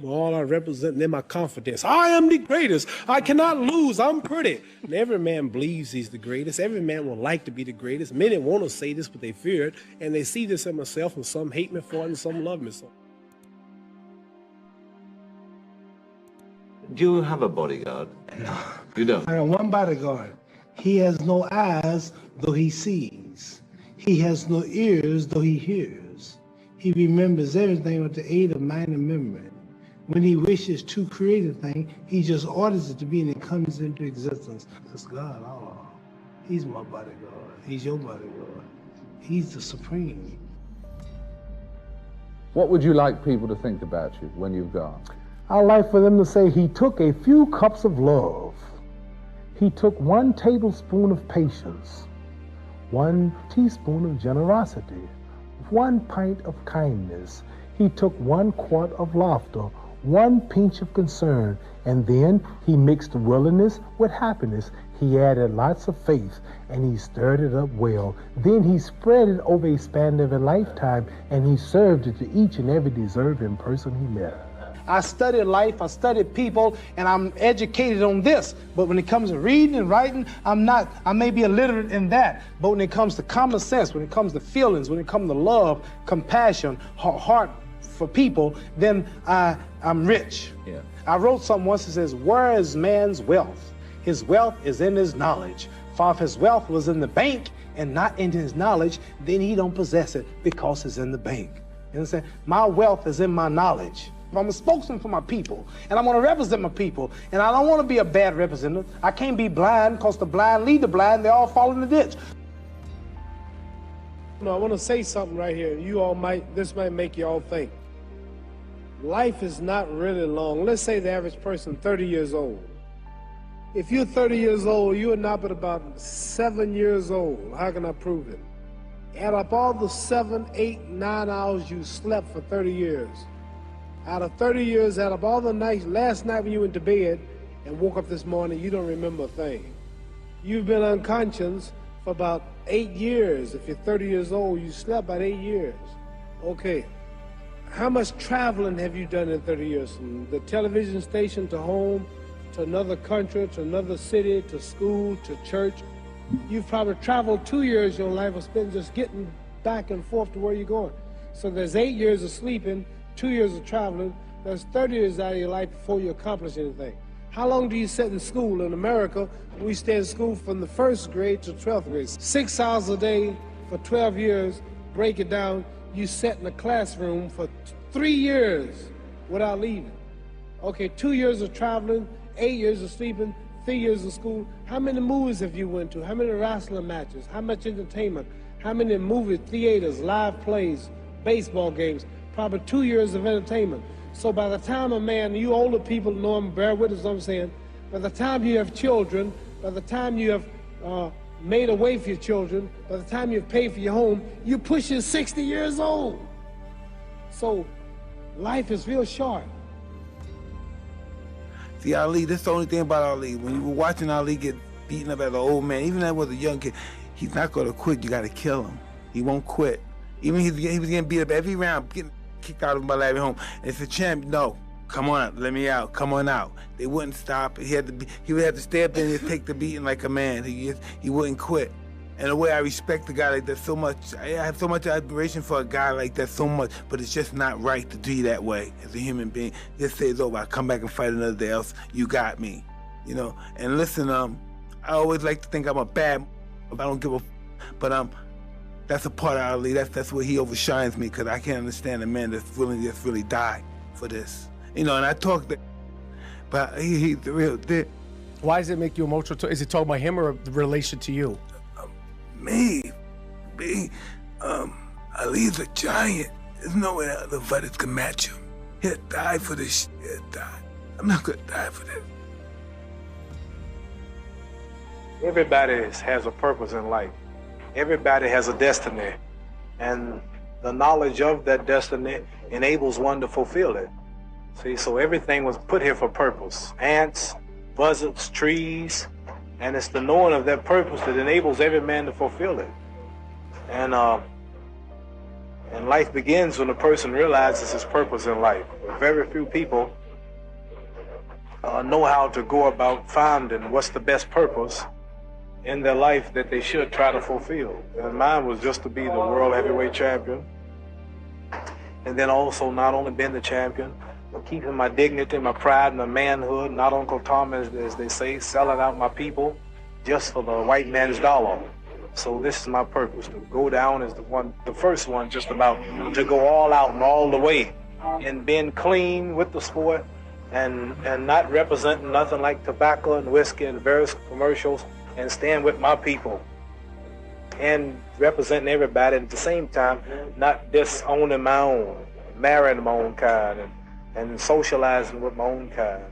All I represent in my confidence. I am the greatest. I cannot lose. I'm pretty. And every man believes he's the greatest. Every man would like to be the greatest. Many want to say this, but they fear it. And they see this in myself, and some hate me for it, and some love me so. Do you have a bodyguard? No. You don't? I got one bodyguard. He has no eyes, though he sees. He has no ears, though he hears. He remembers everything with the aid of mind and memory. When he wishes to create a thing, he just orders it to be, and it comes into existence. That's God. Oh, he's my bodyguard. He's your bodyguard. He's the supreme. What would you like people to think about you when you've gone? I'd like for them to say he took a few cups of love. He took 1 tablespoon of patience, 1 teaspoon of generosity, 1 pint of kindness. He took 1 quart of laughter, 1 pinch of concern, and then he mixed willingness with happiness. He added lots of faith, and he stirred it up well. Then he spread it over a span of a lifetime, and he served it to each and every deserving person he met. I studied life, I studied people, and I'm educated on this. But when it comes to reading and writing, I'm not. I may be illiterate in that. But when it comes to common sense, when it comes to feelings, when it comes to love, compassion, heart for people, then I'm rich. Yeah. I wrote something once that says, where is man's wealth? His wealth is in his knowledge. For if his wealth was in the bank and not in his knowledge, then he don't possess it because it's in the bank. You understand? My wealth is in my knowledge. I'm a spokesman for my people, and I want to represent my people, and I don't want to be a bad representative. I can't be blind, because the blind lead the blind, they all fall in the ditch. I want to say something right here. This might make you all think. Life is not really long. Let's say the average person 30 years old. If you're 30 years old, you are not but about 7 years old. How can I prove it? Add up all the 7, 8, 9 hours you slept for 30 years. Out of 30 years, out of all the nights, last night when you went to bed and woke up this morning, you don't remember a thing. You've been unconscious for about 8 years. If you're 30 years old, you slept about 8 years. Okay. How much traveling have you done in 30 years? From the television station to home, to another country, to another city, to school, to church. You've probably traveled 2 years of your life or spent just getting back and forth to where you're going. So there's 8 years of sleeping, 2 years of traveling. That's 30 years out of your life before you accomplish anything. How long do you sit in school? In America, we stay in school from the 1st grade to 12th grade. 6 hours a day for 12 years. Break it down. You sat in a classroom for 3 years without leaving. Okay, 2 years of traveling, 8 years of sleeping, 3 years of school. How many movies have you went to? How many wrestling matches? How much entertainment? How many movie theaters, live plays, baseball games? Probably 2 years of entertainment. So by the time a man, you older people know him, bear witness what I'm saying, by the time you have children, by the time you have made a way for your children, by the time you've paid for your home, you're pushing 60 years old. So life is real short. See, Ali, that's the only thing about Ali. When you were watching Ali get beaten up as an old man, even as a young kid, he's not going to quit. You got to kill him. He won't quit. Even he was getting beat up every round, getting kicked out of my lab at home. And it's a champ. No, come on, let me out. Come on out. They wouldn't stop. He would have to stay up there and take the beating like a man. He wouldn't quit. And the way I respect a guy like that so much, I have so much admiration for a guy like that so much, but it's just not right to do you that way as a human being. Just say it's over. I come back and fight another day else. You got me, you know. And listen, I always like to think I'm a bad. I don't give a. But that's a part of Ali. That's where he overshines me, because I can't understand a man that's willing to just really die for this, you know. And I talk that, but he's the real thing. Why does it make you emotional? Is it talking about him or the relation to you? Me, Ali's a giant. There's no way other fighters can match him. He'll die for this shit. He'll die. I'm not gonna die for this. Everybody has a purpose in life. Everybody has a destiny. And the knowledge of that destiny enables one to fulfill it. See, so everything was put here for purpose. Ants, buzzards, trees, and it's the knowing of that purpose that enables every man to fulfill it. And And life begins when a person realizes his purpose in life. Very few people know how to go about finding what's the best purpose in their life that they should try to fulfill. And mine was just to be the world heavyweight champion. And then also not only being the champion, but keeping my dignity, my pride, and my manhood, not Uncle Tom, as they say, selling out my people just for the white man's dollar. So this is my purpose, to go down as the first one, just about to go all out and all the way, and being clean with the sport, and not representing nothing like tobacco and whiskey and various commercials, and staying with my people and representing everybody, and at the same time not disowning my own, marrying my own kind, and socializing with my own kind.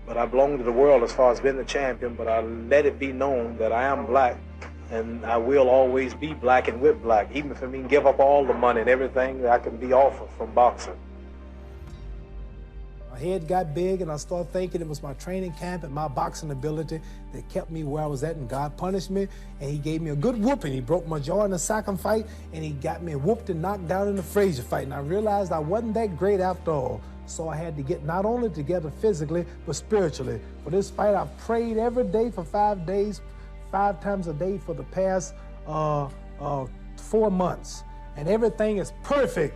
But I belong to the world as far as being the champion, but I let it be known that I am black, and I will always be black and with black, even if I mean give up all the money and everything that I can be offered from boxing. My head got big, and I started thinking it was my training camp and my boxing ability that kept me where I was at, and God punished me, and he gave me a good whooping. He broke my jaw in the second fight, and he got me whooped and knocked down in the Frazier fight, and I realized I wasn't that great after all. So I had to get not only together physically, but spiritually. For this fight, I've prayed every day for 5 days, 5 times a day for the past 4 months. And everything is perfect.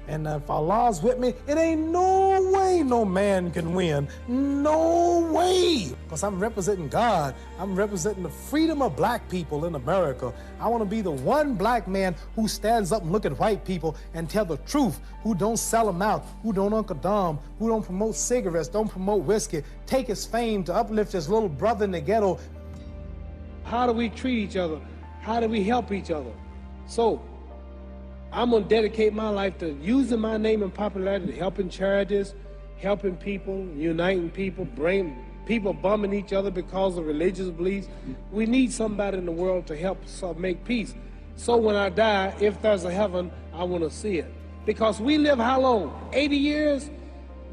And if Allah's with me, it ain't no way no man can win. No way. Because I'm representing God. I'm representing the freedom of black people in America. I want to be the one black man who stands up and look at white people and tell the truth, who don't sell them out, who don't Uncle Dom, who don't promote cigarettes, don't promote whiskey, take his fame to uplift his little brother in the ghetto. How do we treat each other? How do we help each other? So, I'm going to dedicate my life to using my name and popularity, helping charities, helping people, uniting people, bringing people bumming each other because of religious beliefs. We need somebody in the world to help us make peace. So when I die, if there's a heaven, I want to see it. Because we live how long? 80 years?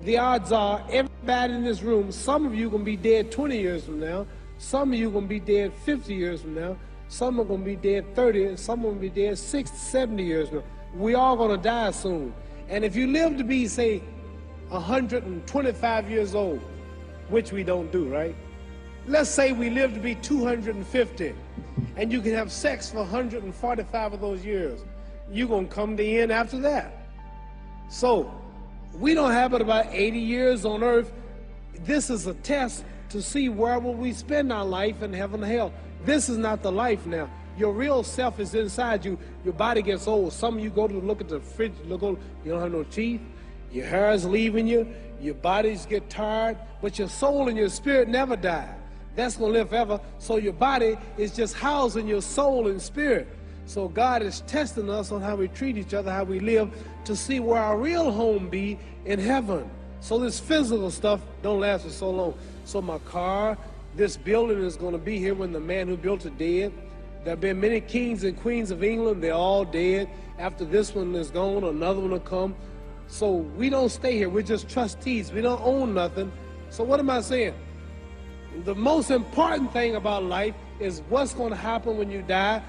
The odds are everybody in this room, some of you are going to be dead 20 years from now, some of you are going to be dead 50 years from now, some are going to be dead 30, and some are going to be dead 60, 70 years from now. We all going to die soon. And if you live to be, say, 125 years old, which we don't do, right? Let's say we live to be 250, and you can have sex for 145 of those years. You're going to come to the end after that. So, we don't have but about 80 years on earth. This is a test to see where will we spend our life in heaven and hell. This is not the life now. Your real self is inside you. Your body gets old. Some of you go to look at the fridge, you don't have no teeth. Your hair is leaving you. Your bodies get tired. But your soul and your spirit never die. That's going to live forever. So your body is just housing your soul and spirit. So God is testing us on how we treat each other, how we live, to see where our real home be in heaven. So this physical stuff don't last for so long. So my car, this building is going to be here when the man who built it dead. There have been many kings and queens of England. They're all dead. After this one is gone, another one will come. So we don't stay here. We're just trustees. We don't own nothing. So what am I saying? The most important thing about life is what's going to happen when you die.